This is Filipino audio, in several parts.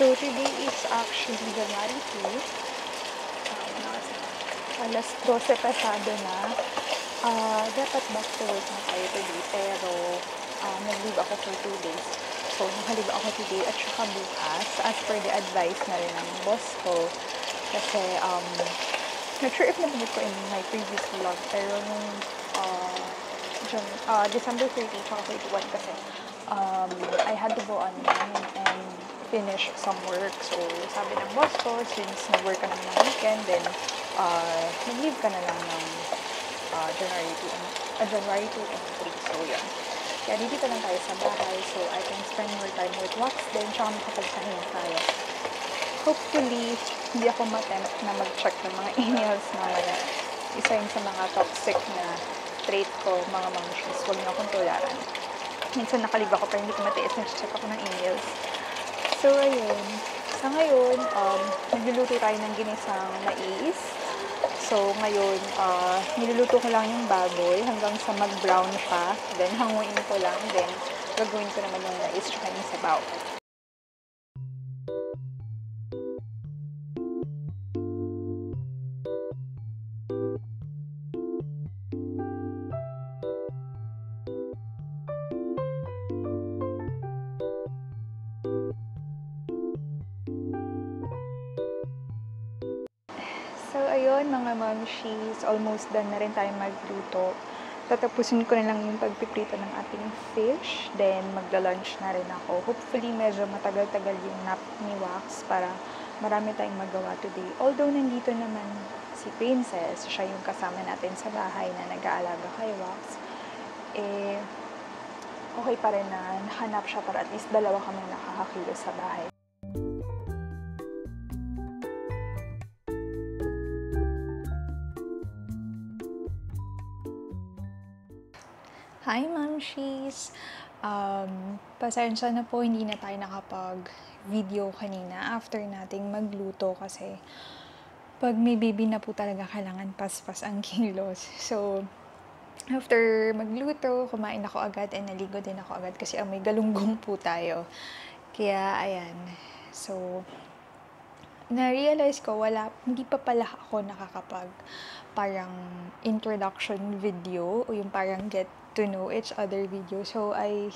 So today is actually January 2. Alas 12 pasado na. Dapat back to work na tayo today, pero nag-leave ako for 2 days. So naka-leave ako today at saka bukas as per the advice na rin ng boss ko. Kasi not sure if nabanggit ko in my previous vlog, pero nung December 30 saka 31 kasi I had to go online and finish some work. So sabi ng boss ko, since nag-work ka naman ng weekend, then nag-leave ka na lang ng January 2 and 3. So yun. Kaya dito lang tayo sa bahay, so I can spend more time with Wax din, tsaka makapagsahinga tayo. Hopefully, hindi ako matempt na mag-check ng mga emails mamaya. Isa yun sa mga toxic na trait ko, mga mamashis. Huwag niyo akong tularan. Minsan nakalib ako pero hindi ko matiis, nag-check ako ng emails. So, ayun. Sa ngayon, nagluluto tayo ng ginisang mais. So, ngayon, niluluto ko lang yung baboy hanggang sa mag-brown siya. Then, hanguin ko lang. Then, gagawin ko naman yung mais tsaka yung sabaw. So, ayun mga mamshies, almost done na rin tayo magluto. Tatapusin ko na lang yung pagpiprito ng ating fish, then magla-lunch na rin ako. Hopefully, medyo matagal-tagal yung nap ni Wax para marami tayong magawa today. Although, nandito naman si Princess, siya yung kasama natin sa bahay na nag-aalaga kay Wax, okay pa rin na nahanap siya para at least dalawa kami nakakakilo sa bahay. Hi, Mamshies! Pasensya na po, hindi na tayo nakapag-video kanina after nating magluto kasi pag may baby na po talaga kailangan paspas ang kilos. So, after magluto, kumain ako agad and naligo din ako agad kasi may galunggong po tayo. Kaya, ayan. So, na-realize ko, hindi pa pala ako nakakapag parang introduction video o yung parang get to know each other video. So, I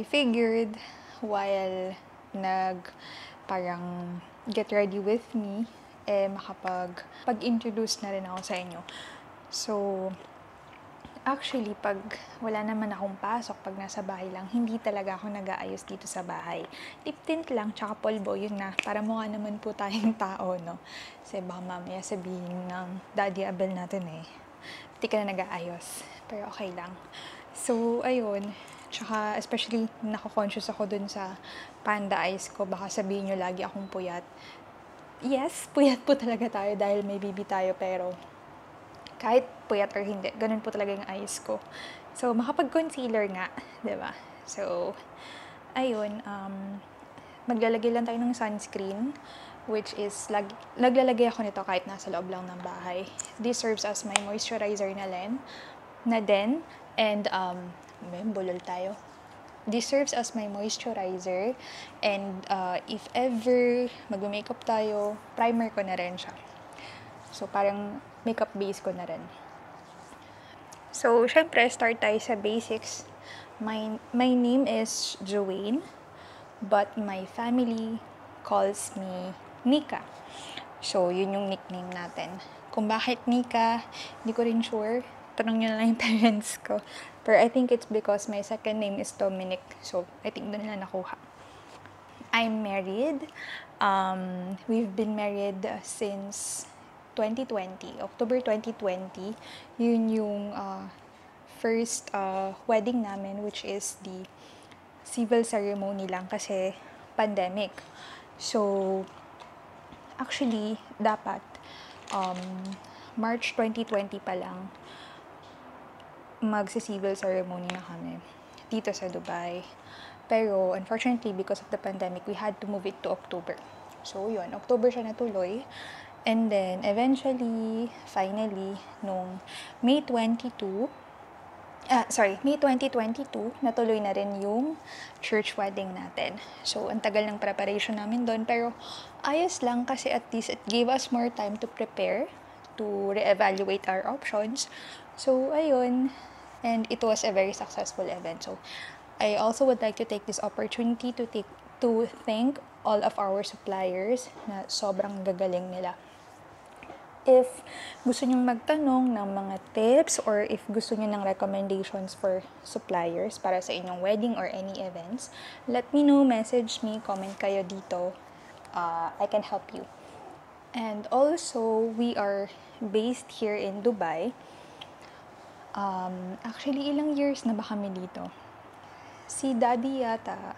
figured while parang get ready with me, pag-introduce na rin ako sa inyo. So, actually, pag wala naman akong pasok, pag nasa bahay lang, hindi talaga ako nag-aayos dito sa bahay. Lip tint lang, tsaka polvo, yun na. Para mukha naman po tayong tao, no? Kasi baka mamaya sabihin ng Daddy Abel natin hindi ka na nag-aayos. Pero okay lang. So, ayun. Tsaka, especially, nako-conscious ako dun sa panda eyes ko. Baka sabihin nyo lagi akong puyat. Yes, puyat po talaga tayo dahil may baby tayo, pero kahit puyat or hindi, ganun po talaga yung eyes ko. So, makapag-concealer nga, diba? So, ayun, maglalagay lang tayo ng sunscreen, which is, naglalagay ako nito kahit nasa loob lang ng bahay. This serves as my moisturizer na din, and, bulol tayo. This serves as my moisturizer, and if ever mag-makeup tayo, primer ko na rin siya. So, parang makeup base ko na rin. So, syempre, start tayo sa basics. My name is Joanne, but my family calls me Nika. So, yun yung nickname natin. Kung bakit Nika, hindi ko rin sure. Tanong nyo na lang yung parents ko. Pero I think it's because my second name is Dominic. So, I think doon nila nakuha. I'm married. We've been married since 2020, October 2020. Yun yung first wedding namin, which is the civil ceremony lang kasi pandemic. So, actually, dapat March 2020 pa lang magsi-civil ceremony na kami dito sa Dubai. Pero, unfortunately, because of the pandemic, we had to move it to October. So, yun. October siya natuloy. And then, eventually, finally, nung May 22, May 2022, natuloy na rin yung church wedding natin. So, ang tagal ng preparation namin doon. Pero, ayos lang kasi at least it gave us more time to prepare, to reevaluate our options. So, ayun. And it was a very successful event. So, I also would like to take this opportunity to thank all of our suppliers na sobrang gagaling nila. If gusto nyo magtanong ng mga tips or if gusto nyo ng recommendations for suppliers para sa inyong wedding or any events, let me know, message me, comment kayo dito. I can help you. And also, we are based here in Dubai. Actually, ilang years na ba kami dito? Si Daddy yata,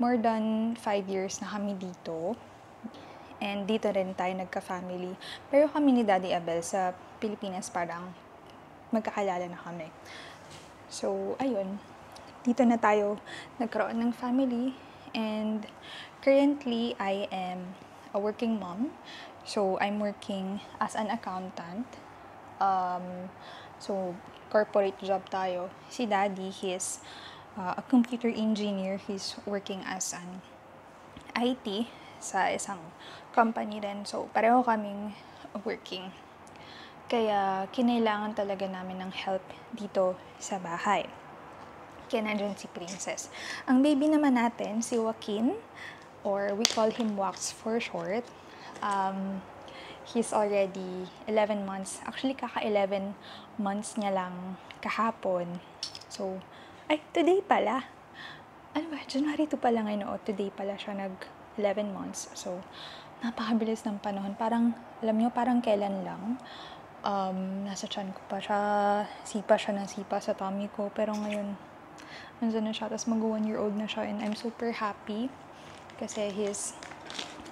more than 5 years na kami dito. And dito rin tayo nagka-family. Pero kami ni Daddy Abel sa Pilipinas parang magkakalala na kami. So, ayun. Dito na tayo nagkaroon ng family. And currently, I am a working mom. So, I'm working as an accountant. So, corporate job tayo. Si Daddy, he's a computer engineer. He's working as an IT sa isang company rin. So, pareho kaming working. Kaya, kinailangan talaga namin ng help dito sa bahay. Kaya nandun si Princess. Ang baby naman natin, si Joaquin, or we call him Wax for short. He's already 11 months. Actually, kaka-11 months niya lang kahapon. So, today pala. Ano ba? January 2 pala ngayon. O, today pala siya 11 months. So, napakabilis ng panahon. Parang, alam nyo, parang kailan lang. Nasa tiyan ko pa siya. Sipa siya ng sipa sa tummy ko. Pero ngayon, nandiyan na siya. Tapos mag-1-year-old na siya. And I'm super happy. Kasi he's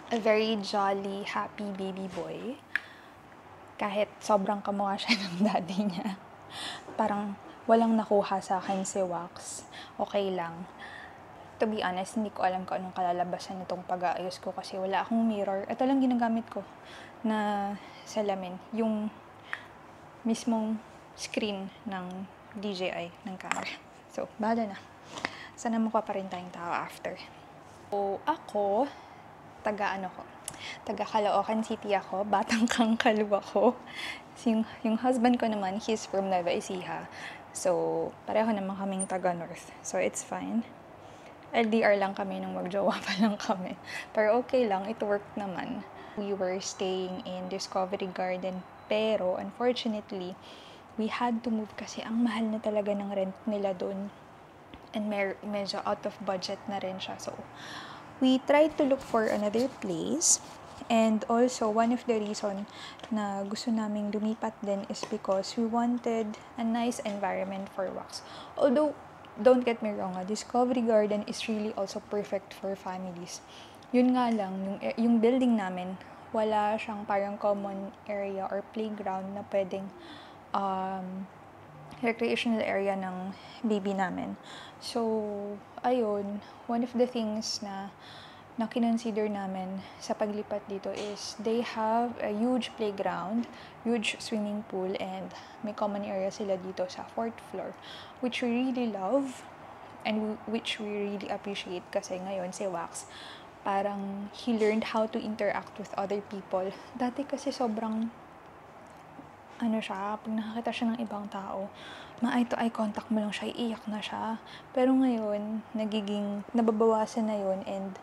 a very jolly, happy baby boy. Kahit sobrang kamukha siya ng daddy niya. Parang walang nakuha sa akin si Wax. Okay lang. To be honest, hindi ko alam kung anong kalalabasan nitong pag-aayos ko kasi wala akong mirror. Ito lang ginagamit ko na salamin. Yung mismong screen ng DJI ng camera. So, bahala na. Sana mukha pa rin tayong tao after. So, ako, taga Caloocan City ako. Batang Kangkalu ako. Yung husband ko naman, he's from Nueva Ecija. So, pareho naman kaming taga North. So, it's fine. LDR lang kami nung magjowa pa lang kami. Pero okay lang, it worked naman. We were staying in Discovery Garden, pero unfortunately, we had to move kasi ang mahal na talaga ng rent nila doon. And medyo out of budget na rin siya. So, we tried to look for another place. And also, one of the reason na gusto naming lumipat din is because we wanted a nice environment for Wax. Although, don't get me wrong, Discovery Garden is really also perfect for families. Yun nga lang, yung building namin, wala siyang parang common area or playground na pwedeng recreational area ng baby namin. So, ayun, one of the things na kinonsider namin sa paglipat dito is they have a huge playground, huge swimming pool, and may common area sila dito sa 4th floor, which we really love and which we really appreciate kasi ngayon si Wax, parang he learned how to interact with other people. Dati kasi sobrang pag nakakita siya ng ibang tao, ma-eye to eye contact mo lang siya, iiyak na siya. Pero ngayon, nababawasan na yun and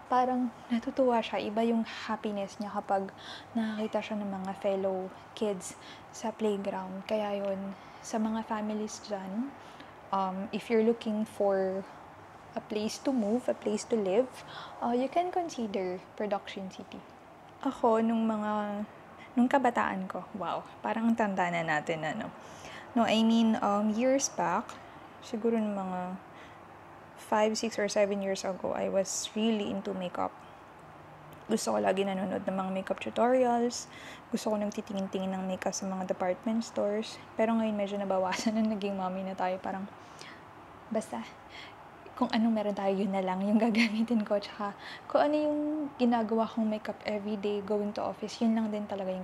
parang natutuwa siya. Iba yung happiness niya kapag nakakita siya ng mga fellow kids sa playground. Kaya yun, sa mga families dyan, if you're looking for a place to move, a place to live, you can consider Production City. Ako, nung kabataan ko, wow, parang ang tanda na natin, No, I mean, years back, siguro ng mga 5, 6, or 7 years ago, I was really into makeup. Gusto ko lagi nanonood ng mga makeup tutorials. Gusto ko nagtitingin-tingin ng makeup sa mga department stores. Pero ngayon medyo nabawasan na, naging mommy na tayo. Parang, basta, kung anong meron tayo, yun na lang yung gagamitin ko. Tsaka kung ano yung ginagawa kong makeup everyday going to office, yun lang din talaga yung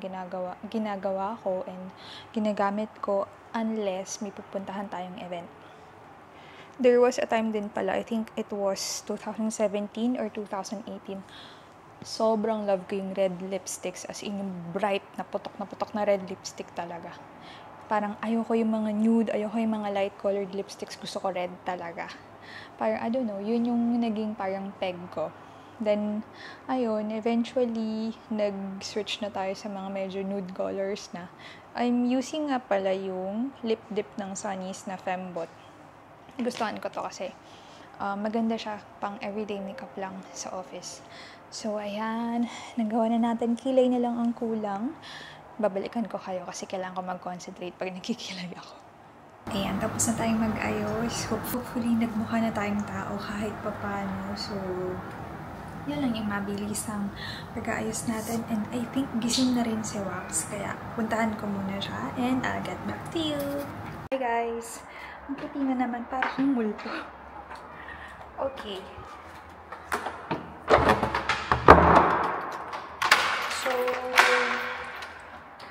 ginagawa ko and ginagamit ko unless may pupuntahan tayong event. There was a time din pala, I think it was 2017 or 2018, sobrang love ko yung red lipsticks, as in yung bright na putok na red lipstick talaga. Parang ayoko yung mga nude, ayoko yung mga light colored lipsticks, gusto ko red talaga. Parang, I don't know, yun yung naging parang peg ko. Then, ayun, eventually, nag-switch na tayo sa mga medyo nude colors na. I'm using nga pala yung lip dip ng Sunny's na Fembot. Gustuhan ko to kasi maganda siya, pang everyday makeup lang sa office. So, ayan, nagawa na natin. Kilay na lang ang kulang. Babalikan ko kayo kasi kailangan ko mag-concentrate pag nagkikilay ako. Ayan, tapos na tayong mag-ayos. Hopefully, nagmukha na tayong tao kahit papano. So, yan lang yung mabilis ang pag-aayos natin. And I think gising na rin si Wax. Kaya, puntahan ko muna siya and I'll get back to you. Hi guys! Ang puti na naman, parang multo. Okay. So,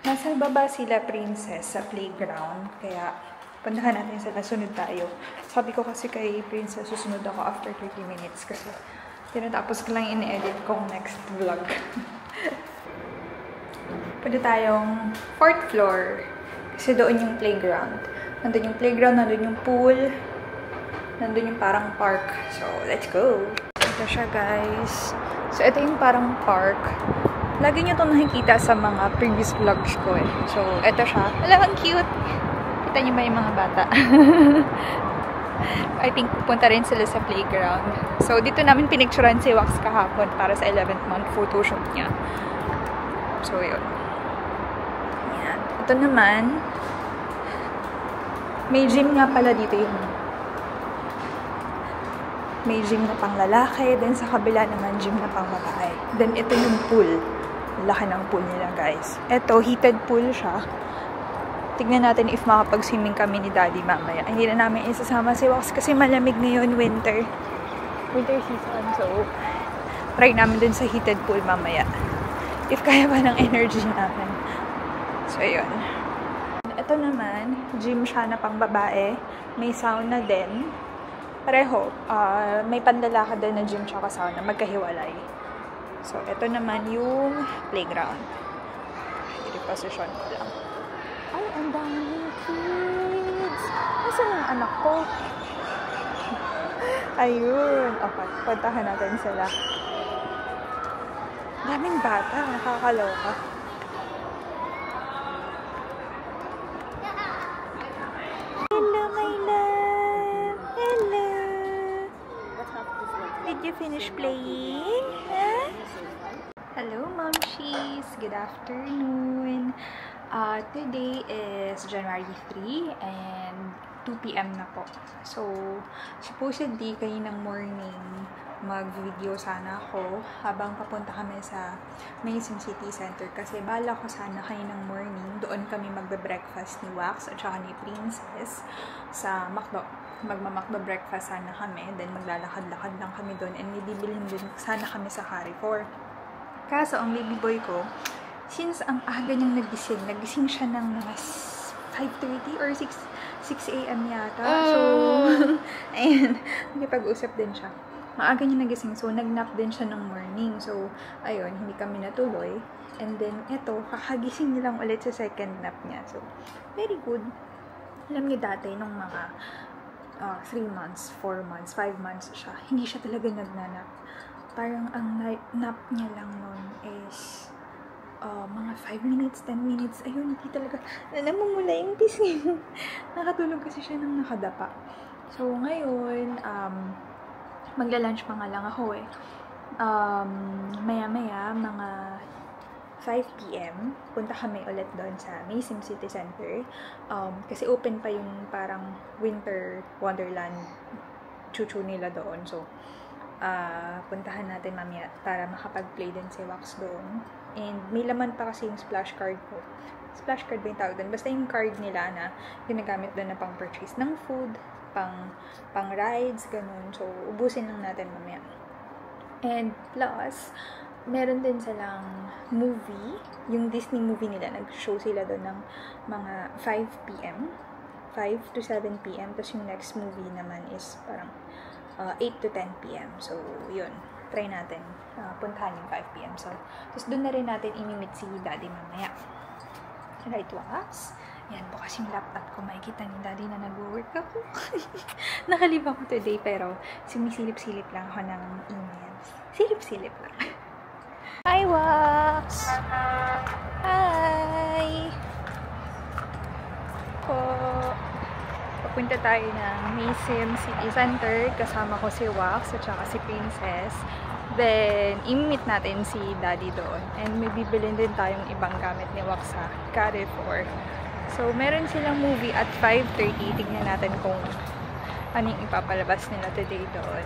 nasa baba sila Princess sa playground. Kaya, puntahan natin sila. Sunod tayo. Sabi ko kasi kay Princess, susunod ako after 30 minutes. Kasi, tinatapos ko lang in-edit kong next vlog. Pwede tayong 4th floor. Kasi doon yung playground. Nandun yung playground, nandun yung pool, nandun yung parang park. So, let's go! Ito siya, guys. So, ito yung parang park. Lagi nyo itong nakikita sa mga previous vlogs ko eh. So, ito siya. Wala, ang cute! Kita nyo ba yung mga bata? I think pupunta rin sila sa playground. So, dito namin pinicturean si Wax kahapon para sa 11th month photoshoot niya. So, yun. Yan. Ito naman, may gym nga pala dito yung may gym na pang lalaki, then sa kabila naman gym na pang babae. Then ito yung pool. Laki ng pool nila, guys. Ito, heated pool siya. Tignan natin if makapag-swimming kami ni Daddy mamaya. Hindi na namin isasama si Wax kasi malamig ngayon, winter season. So, try namin dun sa heated pool mamaya. If kaya ba ng energy namin. So, yun. Ito naman, gym siya na pang babae. May sauna din. Pareho. May panlalakad din na gym tsaka sauna. Magkahiwalay. So, ito naman yung playground. I-reposition ko lang. Ay, ang daming kids! Nasaan ang anak ko? Ayun. Okay, puntahan natin sila. Daming bata. Nakakaloka. Did you finish playing? Huh? Hello, Momshies! Good afternoon! Today is January 3 and 2 p.m. na po. So, supposedly, kaninang morning, mag-video sana ako habang papunta kami sa Maysim City Center kasi bala ko sana kaninang morning doon kami magbe-breakfast ni Wax at saka ni Princess sa McDo. Magma-McDo breakfast sana kami, then maglalakad-lakad lang kami doon and bibilhin din sana kami sa Carrefour. Kaso ang baby boy ko, since ang aga niyang nagising siya ng mga 5:30 or 6 a.m. yata. So, ayun, nakipag-usap din siya. Maaga niya nagising, so nag-nap din siya ng morning. So, ayun, hindi kami natuloy. And then, eto, kakagising niya lang ulit sa second nap niya. So, very good. Alam niyo dati, nung mga 3 months, 4 months, 5 months siya, hindi siya talaga nagnanap. Parang ang nap niya lang nun is mga 5 minutes, 10 minutes. Ayun, hindi talaga, namumula yung pisngi. Nakatulog kasi siya nang nakadapa. So, ngayon, magla-lunch pa nga lang ako eh. Maya-maya, mga 5 p.m., punta kami ulit doon sa Maysim City Center. Kasi open pa yung parang winter wonderland chuchu nila doon. So, puntahan natin mamaya para makapag-play din si Wax doon. And may laman pa kasi yung splash card ko. Splash card ba yung tawag doon? Basta yung card nila na ginagamit doon na pang-purchase ng food. pang rides, ganun. So, ubusin lang natin mamaya. And plus, meron din silang movie. Yung Disney movie nila, nag-show sila doon ng mga 5 p.m. 5 to 7 p.m. Tapos yung next movie naman is parang 8 to 10 p.m. So, yun. Try natin. Puntahan yung 5 p.m. So, tapos doon na rin natin imimit si Daddy mamaya. Right, Wax? Yan, bukas yung laptop ko. Makikita ni Daddy na nag-work ako. Nakalib ako today, pero sumisilip-silip lang ako ng emails. Silip-silip lang. Hi, Wax! Hi! Po. Papunta tayo ng Maysim City Center. Kasama ko si Wax at saka si Princess. Then, imimit natin si Daddy doon. And may bibilin din tayong ibang gamit ni Wax sa Carrefour. So, meron silang movie at 5:30. Tignan natin kung anong ipapalabas nila today doon.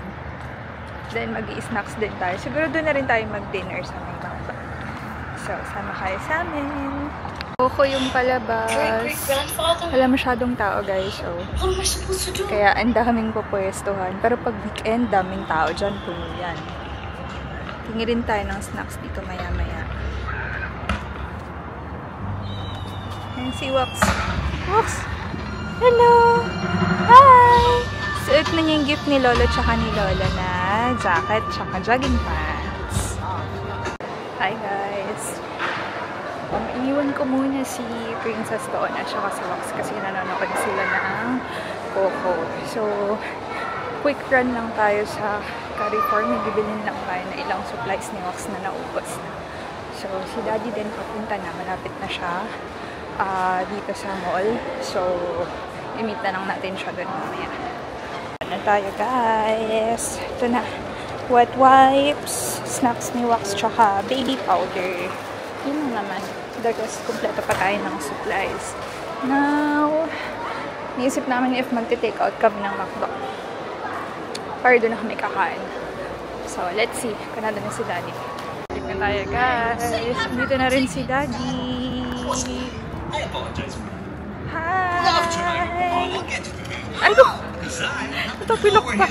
Then, mag-i-snacks din tayo. Siguro doon na rin tayo mag-dinner sa may baba. So, sama kayo sa amin. Coco yung palabas. Wala masyadong tao, guys. So, kaya ang daming pupwestuhan. Pero pag weekend, daming tao dyan. Puno yan. Tingi rin tayo ng snacks dito maya-maya. Ayan si Wax. Wax! Hello! Hi! Suot na niya yung gift ni Lolo tsaka ni Lola na jacket tsaka jogging pants. Hi guys! Iniwan ko muna si Princess doon at saka si Wax kasi nanonood sila ng Coco. So, quick run lang tayo sa Carrefour. May bibilin lang tayo na ilang supplies ni Wax na naubos na. So, si Daddy din papunta na. Malapit na siya dito sa mall. So, i-meet na lang natin siya doon mamaya. Na tayo guys. Ito na. Wet wipes, snacks ni Wax, tsaka baby powder. Yun naman. Dagos, kompleto pa tayo ng supplies. Now, niisip namin if magte-take out kami ng McDo. Para doon na kami kakain. So, let's see. Kanada na si Daddy. Balik na tayo guys. Dito na rin si Daddy. Hi! Ano? Ito pinakpa.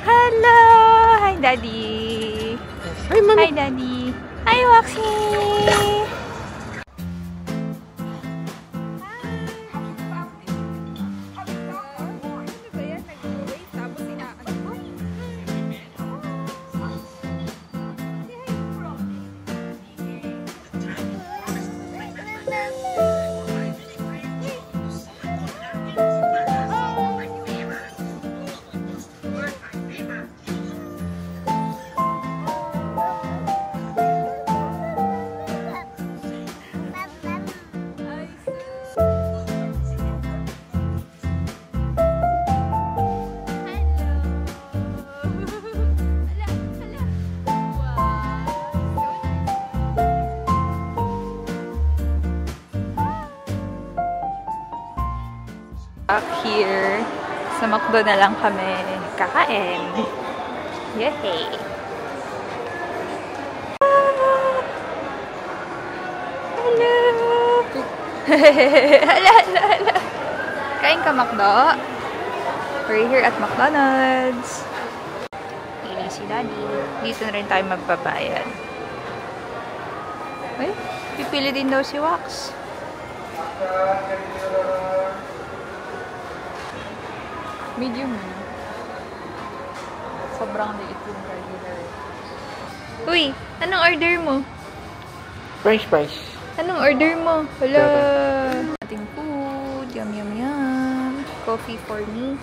Hello! Hi, Daddy! Hi, Mami! Hi, Daddy! Hi, Waxy! Back here, sa McDo na lang kami kakain. Yay! Hello! Hala! Kain ka, McDo? We're here at McDonald's. Ini si Daddy. Dito na rin tayo magbabayad. Ay, pipili din daw si Wax. Medium. Sobrang liit yung burger. Uy! Anong order mo? French fries. Anong order mo? Wala! Ating food. Yum, yum, yum. Coffee for me.